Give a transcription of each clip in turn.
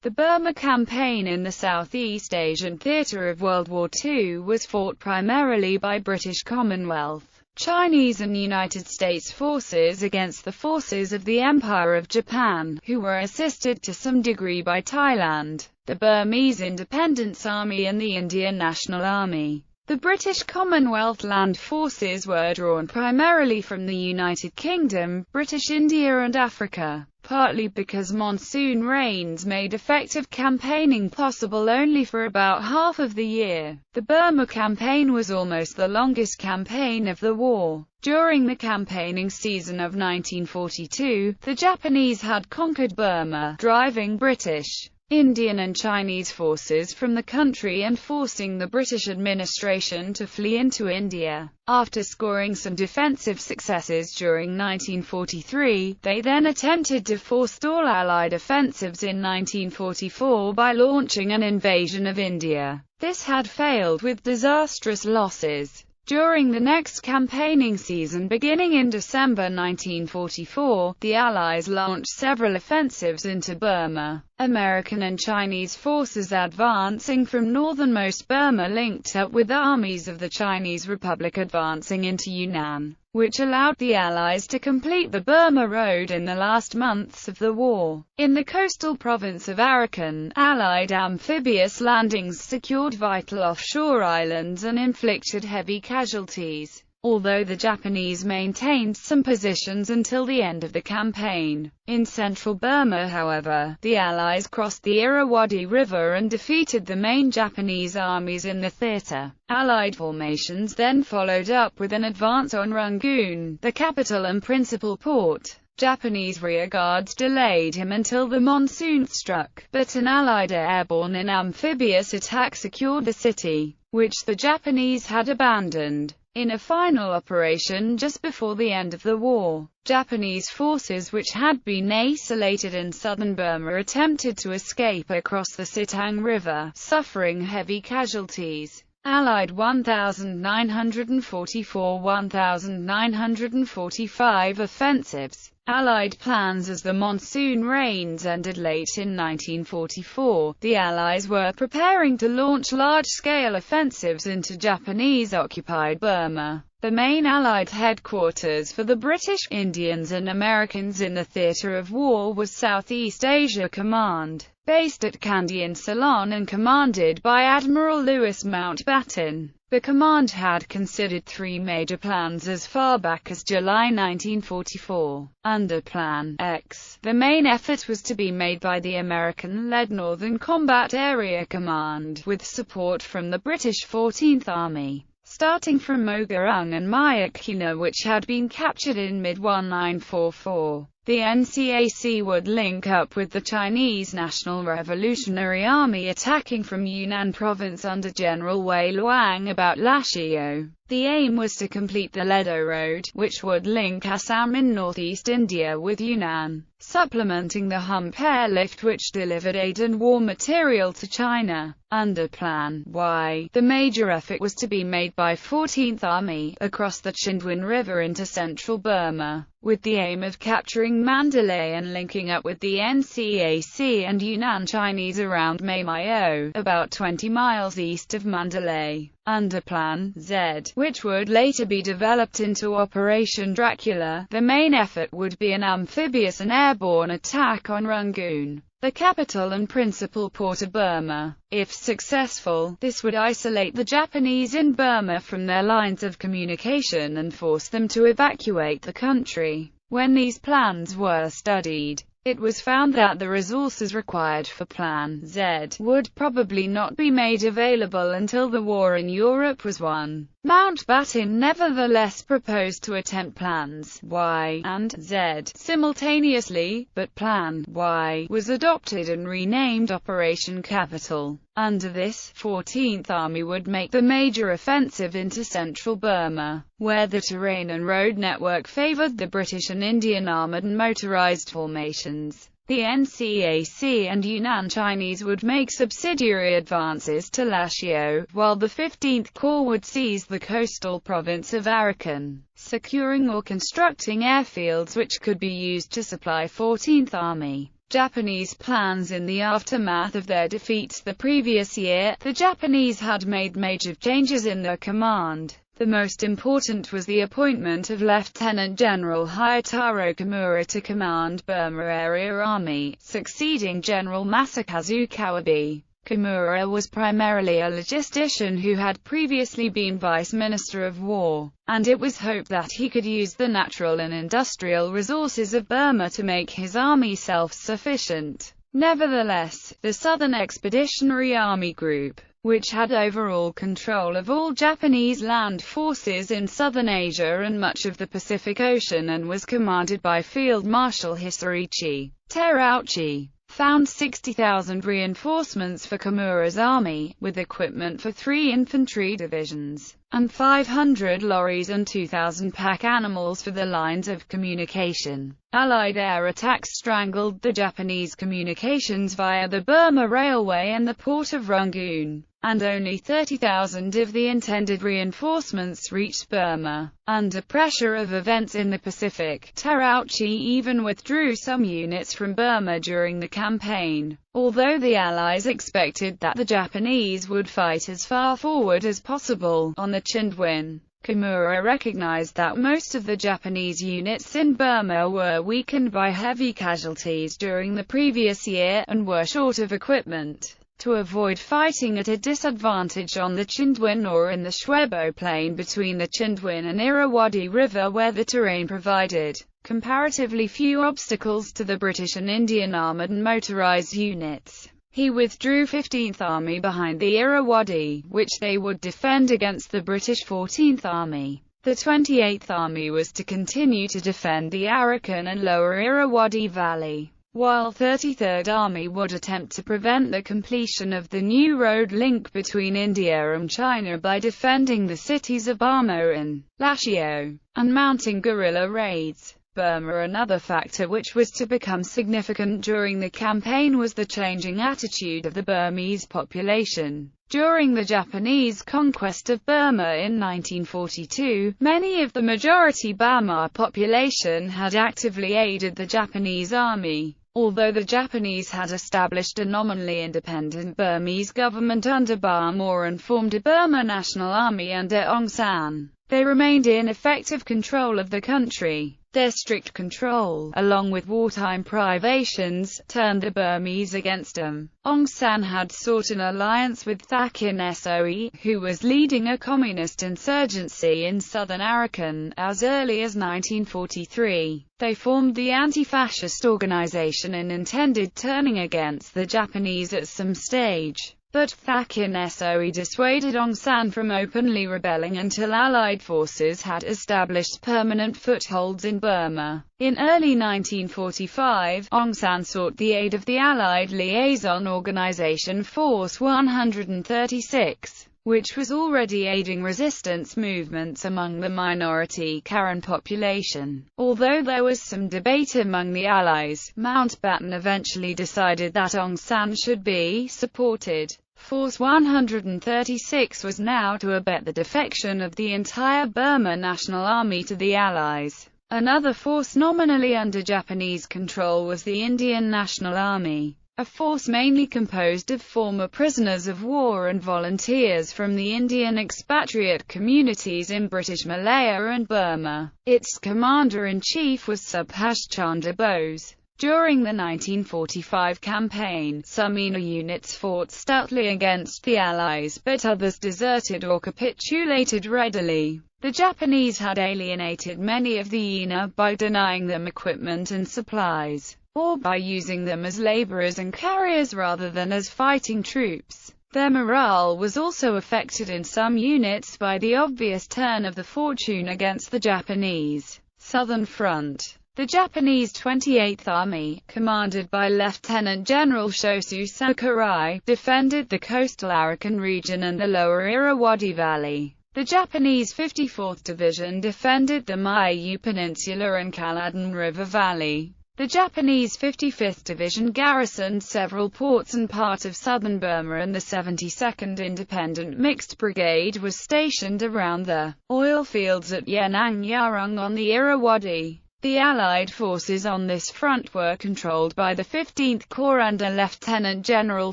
The Burma Campaign in the Southeast Asian theatre of World War II was fought primarily by British Commonwealth, Chinese and United States forces against the forces of the Empire of Japan, who were assisted to some degree by Thailand, the Burmese Independence Army and the Indian National Army. The British Commonwealth land forces were drawn primarily from the United Kingdom, British India and Africa, partly because monsoon rains made effective campaigning possible only for about half of the year. The Burma Campaign was almost the longest campaign of the war. During the campaigning season of 1942, the Japanese had conquered Burma, driving British, Indian and Chinese forces from the country and forcing the British administration to flee into India. After scoring some defensive successes during 1943, they then attempted to forestall Allied offensives in 1944 by launching an invasion of India. This had failed with disastrous losses. During the next campaigning season beginning in December 1944, the Allies launched several offensives into Burma. American and Chinese forces advancing from northernmost Burma linked up with armies of the Chinese Republic advancing into Yunnan, which allowed the Allies to complete the Burma Road in the last months of the war. In the coastal province of Arakan, Allied amphibious landings secured vital offshore islands and inflicted heavy casualties, although the Japanese maintained some positions until the end of the campaign. In central Burma, however, the Allies crossed the Irrawaddy River and defeated the main Japanese armies in the theatre. Allied formations then followed up with an advance on Rangoon, the capital and principal port. Japanese rearguards delayed him until the monsoon struck, but an Allied airborne and amphibious attack secured the city, which the Japanese had abandoned. In a final operation just before the end of the war, Japanese forces which had been isolated in southern Burma attempted to escape across the Sitang River, suffering heavy casualties. Allied 1944–1945 offensives. Allied plans. As the monsoon rains ended late in 1944, the Allies were preparing to launch large-scale offensives into Japanese-occupied Burma. The main Allied headquarters for the British, Indians and Americans in the theatre of war was Southeast Asia Command, based at Kandy in Ceylon and commanded by Admiral Louis Mountbatten. The command had considered three major plans as far back as July 1944. Under Plan X, the main effort was to be made by the American-led Northern Combat Area Command, with support from the British 14th Army. Starting from Mogarung and Myitkyina, which had been captured in mid-1944, the NCAC would link up with the Chinese National Revolutionary Army attacking from Yunnan province under General Wei Luang about Lashio. The aim was to complete the Ledo Road, which would link Assam in northeast India with Yunnan, supplementing the Hump airlift which delivered aid and war material to China. Under Plan Y, the major effort was to be made by 14th Army, across the Chindwin River into central Burma, with the aim of capturing Mandalay and linking up with the NCAC and Yunnan Chinese around Maimyo, about 20 miles east of Mandalay. Under Plan Z, which would later be developed into Operation Dracula, the main effort would be an amphibious and airborne attack on Rangoon, the capital and principal port of Burma. If successful, this would isolate the Japanese in Burma from their lines of communication and force them to evacuate the country. When these plans were studied, it was found that the resources required for Plan Z would probably not be made available until the war in Europe was won. Mountbatten nevertheless proposed to attempt Plans Y and Z simultaneously, but Plan Y was adopted and renamed Operation Capital. Under this, 14th Army would make the major offensive into central Burma, where the terrain and road network favored the British and Indian armored and motorized formations. The NCAC and Yunnan Chinese would make subsidiary advances to Lashio, while the 15th Corps would seize the coastal province of Arakan, securing or constructing airfields which could be used to supply 14th Army. Japanese plans. In the aftermath of their defeats the previous year, the Japanese had made major changes in their command. The most important was the appointment of Lieutenant General Hayataro Kimura to command Burma Area Army, succeeding General Masakazu Kawabe. Kimura was primarily a logistician who had previously been Vice Minister of War, and it was hoped that he could use the natural and industrial resources of Burma to make his army self-sufficient. Nevertheless, the Southern Expeditionary Army Group, which had overall control of all Japanese land forces in southern Asia and much of the Pacific Ocean and was commanded by Field Marshal Hisaichi Terauchi, found 60,000 reinforcements for Kimura's army, with equipment for 3 infantry divisions, and 500 lorries and 2,000 pack animals for the lines of communication. Allied air attacks strangled the Japanese communications via the Burma Railway and the port of Rangoon, and only 30,000 of the intended reinforcements reached Burma. Under pressure of events in the Pacific, Terauchi even withdrew some units from Burma during the campaign. Although the Allies expected that the Japanese would fight as far forward as possible on the Chindwin, Kimura recognized that most of the Japanese units in Burma were weakened by heavy casualties during the previous year, and were short of equipment. To avoid fighting at a disadvantage on the Chindwin or in the Shwebo Plain between the Chindwin and Irrawaddy River, where the terrain provided comparatively few obstacles to the British and Indian armoured and motorised units, he withdrew 15th Army behind the Irrawaddy, which they would defend against the British 14th Army. The 28th Army was to continue to defend the Arakan and Lower Irrawaddy Valley, while 33rd Army would attempt to prevent the completion of the new road link between India and China by defending the cities of Bhamo and Lashio, and mounting guerrilla raids. Burma. Another factor which was to become significant during the campaign was the changing attitude of the Burmese population. During the Japanese conquest of Burma in 1942, many of the majority Burma population had actively aided the Japanese army. Although the Japanese had established a nominally independent Burmese government under Burma and formed a Burma National Army under Aung San, they remained in effective control of the country. Their strict control, along with wartime privations, turned the Burmese against them. Aung San had sought an alliance with Thakin Soe, who was leading a communist insurgency in southern Arakan, as early as 1943. They formed the anti-fascist organization and intended turning against the Japanese at some stage. But Thakin Soe dissuaded Aung San from openly rebelling until Allied forces had established permanent footholds in Burma. In early 1945, Aung San sought the aid of the Allied liaison organization Force 136, which was already aiding resistance movements among the minority Karen population. Although there was some debate among the Allies, Mountbatten eventually decided that Aung San should be supported. Force 136 was now to abet the defection of the entire Burma National Army to the Allies. Another force nominally under Japanese control was the Indian National Army, a force mainly composed of former prisoners of war and volunteers from the Indian expatriate communities in British Malaya and Burma. Its commander-in-chief was Subhash Chandra Bose. During the 1945 campaign, some INA units fought stoutly against the Allies, but others deserted or capitulated readily. The Japanese had alienated many of the INA by denying them equipment and supplies, or by using them as laborers and carriers rather than as fighting troops. Their morale was also affected in some units by the obvious turn of the fortune against the Japanese Southern Front. The Japanese 28th Army, commanded by Lieutenant General Shosu Sakurai, defended the coastal Arakan region and the lower Irrawaddy Valley. The Japanese 54th Division defended the Mayu Peninsula and Caledon River Valley. The Japanese 55th Division garrisoned several ports and part of southern Burma, and the 72nd Independent Mixed Brigade was stationed around the oil fields at Yenang Yarung on the Irrawaddy. The Allied forces on this front were controlled by the 15th Corps under Lieutenant General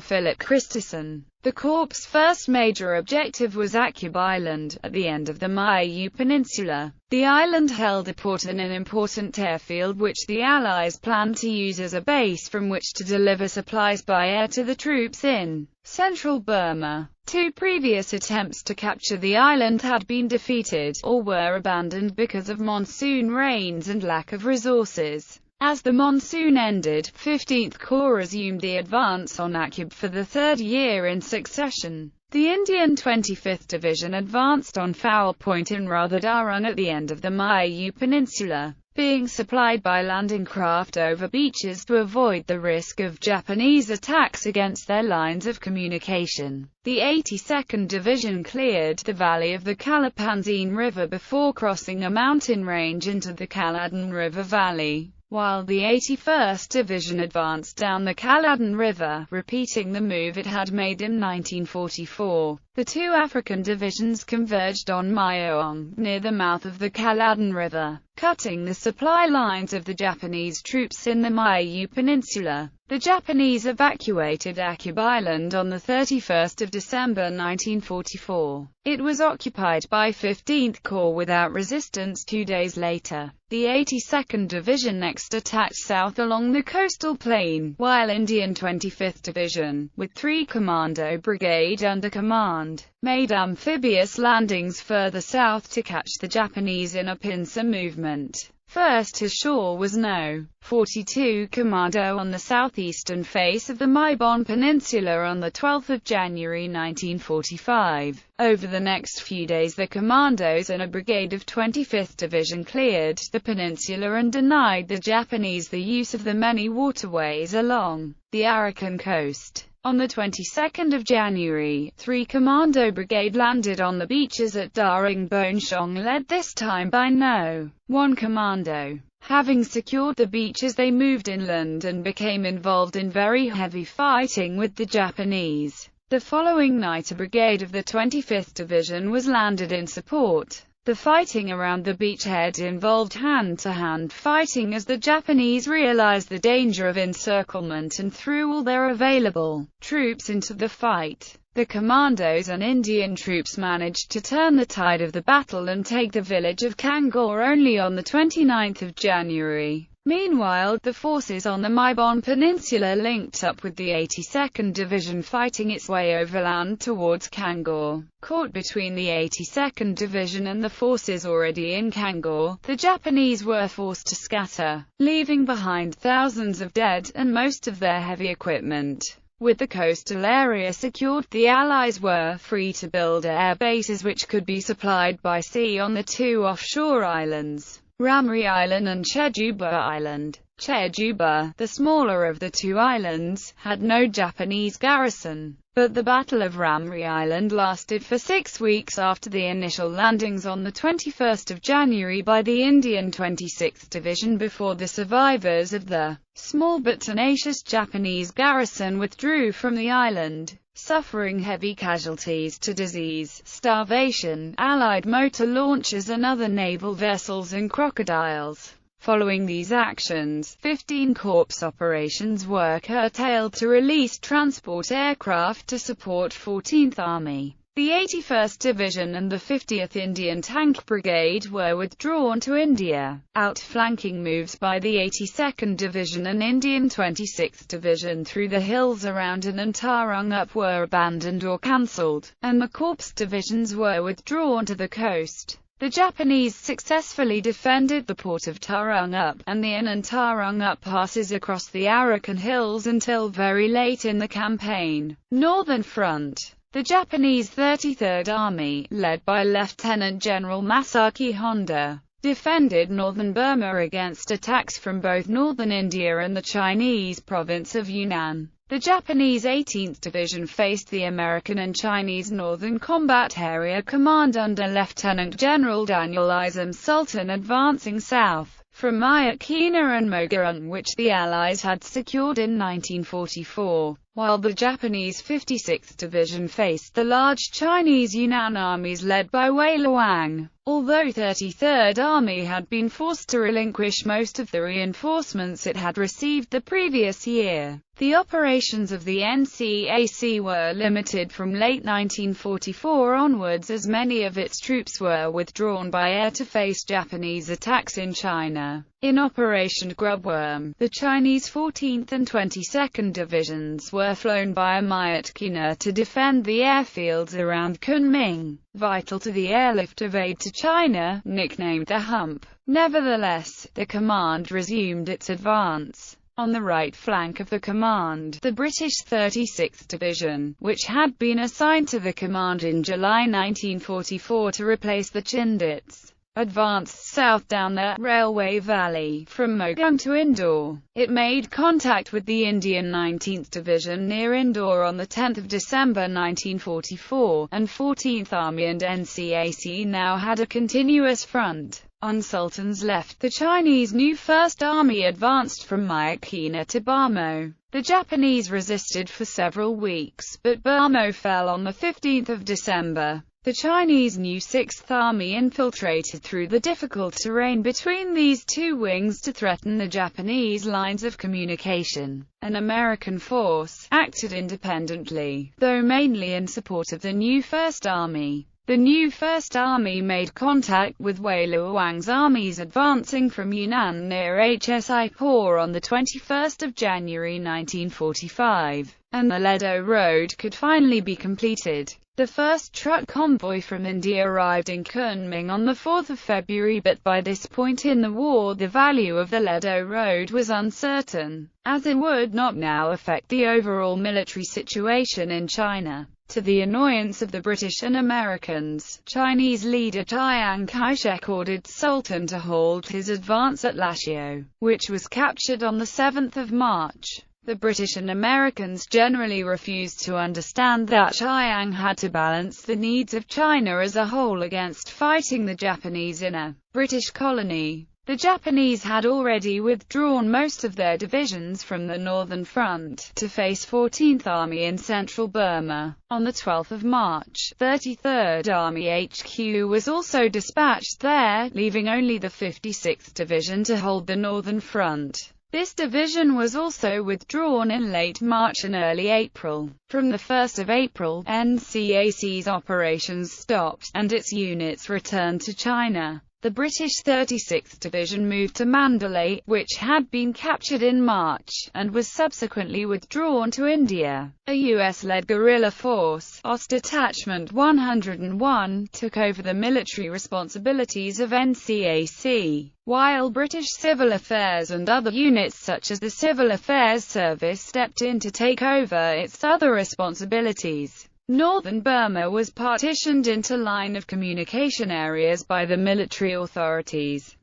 Philip Christison. The Corps' first major objective was Akub Island, at the end of the Mayu Peninsula. The island held a port and an important airfield which the Allies planned to use as a base from which to deliver supplies by air to the troops in central Burma. 2 previous attempts to capture the island had been defeated, or were abandoned because of monsoon rains and lack of resources. As the monsoon ended, 15th Corps resumed the advance on Akub for the 3rd year in succession. The Indian 25th Division advanced on Foul Point in Darung at the end of the Mayu Peninsula, being supplied by landing craft over beaches to avoid the risk of Japanese attacks against their lines of communication. The 82nd Division cleared the valley of the Kalapanzine River before crossing a mountain range into the Kaladan River Valley, while the 81st Division advanced down the Kaladan River, repeating the move it had made in 1944. The 2 African divisions converged on Myoong, near the mouth of the Kaladan River, cutting the supply lines of the Japanese troops in the Mayu Peninsula. The Japanese evacuated Akub Island on the 31st of December 1944. It was occupied by 15th Corps without resistance 2 days later. The 82nd Division next attacked south along the coastal plain, while Indian 25th Division, with 3 Commando Brigade under command, made amphibious landings further south to catch the Japanese in a pincer movement. First ashore was No. 42 Commando on the southeastern face of the Maibon Peninsula on 12 January 1945. Over the next few days the commandos and a brigade of 25th Division cleared the peninsula and denied the Japanese the use of the many waterways along the Arakan coast. On the 22nd of January, 3 Commando Brigade landed on the beaches at Darung Bonshong, led this time by No. 1 Commando. Having secured the beaches, they moved inland and became involved in very heavy fighting with the Japanese. The following night a brigade of the 25th Division was landed in support. The fighting around the beachhead involved hand-to-hand fighting as the Japanese realized the danger of encirclement and threw all their available troops into the fight. The commandos and Indian troops managed to turn the tide of the battle and take the village of Kangor only on the 29th of January. Meanwhile, the forces on the Maibon Peninsula linked up with the 82nd Division fighting its way overland towards Kangor. Caught between the 82nd Division and the forces already in Kangor, the Japanese were forced to scatter, leaving behind thousands of dead and most of their heavy equipment. With the coastal area secured, the Allies were free to build air bases which could be supplied by sea on the 2 offshore islands, Ramri Island and Chejuba Island. Chejuba, the smaller of the 2 islands, had no Japanese garrison, but the Battle of Ramri Island lasted for 6 weeks after the initial landings on the 21st of January by the Indian 26th Division before the survivors of the small but tenacious Japanese garrison withdrew from the island, suffering heavy casualties to disease, starvation, Allied motor launchers and other naval vessels and crocodiles. Following these actions, 15 Corps operations were curtailed to release transport aircraft to support 14th Army. The 81st Division and the 50th Indian Tank Brigade were withdrawn to India. Outflanking moves by the 82nd Division and Indian 26th Division through the hills around Tarung Up were abandoned or cancelled, and the Corps divisions were withdrawn to the coast. The Japanese successfully defended the port of Tarung Up, and the Tarung Up passes across the Arakan Hills until very late in the campaign. Northern Front. The Japanese 33rd Army, led by Lieutenant General Masaki Honda, defended northern Burma against attacks from both northern India and the Chinese province of Yunnan. The Japanese 18th Division faced the American and Chinese Northern Combat Area Command under Lieutenant General Daniel Izam Sultan advancing south from Myakina and Mogaon, which the Allies had secured in 1944. while the Japanese 56th Division faced the large Chinese Yunnan armies led by Wei Luang. Although 33rd Army had been forced to relinquish most of the reinforcements it had received the previous year, the operations of the NCAC were limited from late 1944 onwards, as many of its troops were withdrawn by air to face Japanese attacks in China. In Operation Grubworm, the Chinese 14th and 22nd Divisions were flown by Myitkyina to defend the airfields around Kunming, vital to the airlift of aid to China, nicknamed the Hump. Nevertheless, the command resumed its advance. On the right flank of the command, the British 36th Division, which had been assigned to the command in July 1944 to replace the Chindits, advanced south down the railway valley, from Mogung to Indore. It made contact with the Indian 19th Division near Indore on 10 December 1944, and 14th Army and NCAC now had a continuous front. On Sultan's left, the Chinese new First Army advanced from Myitkyina to Bhamo. The Japanese resisted for several weeks, but Bhamo fell on 15 December. The Chinese new Sixth Army infiltrated through the difficult terrain between these two wings to threaten the Japanese lines of communication. An American force acted independently, though mainly in support of the new First Army. The new First Army made contact with Wei Luang's armies advancing from Yunnan near Hsipur on 21 January 1945, and the Ledo Road could finally be completed. The first truck convoy from India arrived in Kunming on 4 February, but by this point in the war the value of the Ledo Road was uncertain, as it would not now affect the overall military situation in China. To the annoyance of the British and Americans, Chinese leader Chiang Kai-shek ordered Sultan to halt his advance at Lashio, which was captured on 7 March. The British and Americans generally refused to understand that Chiang had to balance the needs of China as a whole against fighting the Japanese in a British colony. The Japanese had already withdrawn most of their divisions from the northern front to face 14th Army in central Burma. On 12 March, 33rd Army HQ was also dispatched there, leaving only the 56th Division to hold the northern front. This division was also withdrawn in late March and early April. From 1 April, NCAC's operations stopped, and its units returned to China. The British 36th Division moved to Mandalay, which had been captured in March, and was subsequently withdrawn to India. A US-led guerrilla force, Ost Detachment 101, took over the military responsibilities of NCAC, while British Civil Affairs and other units such as the Civil Affairs Service stepped in to take over its other responsibilities. Northern Burma was partitioned into line of communication areas by the military authorities.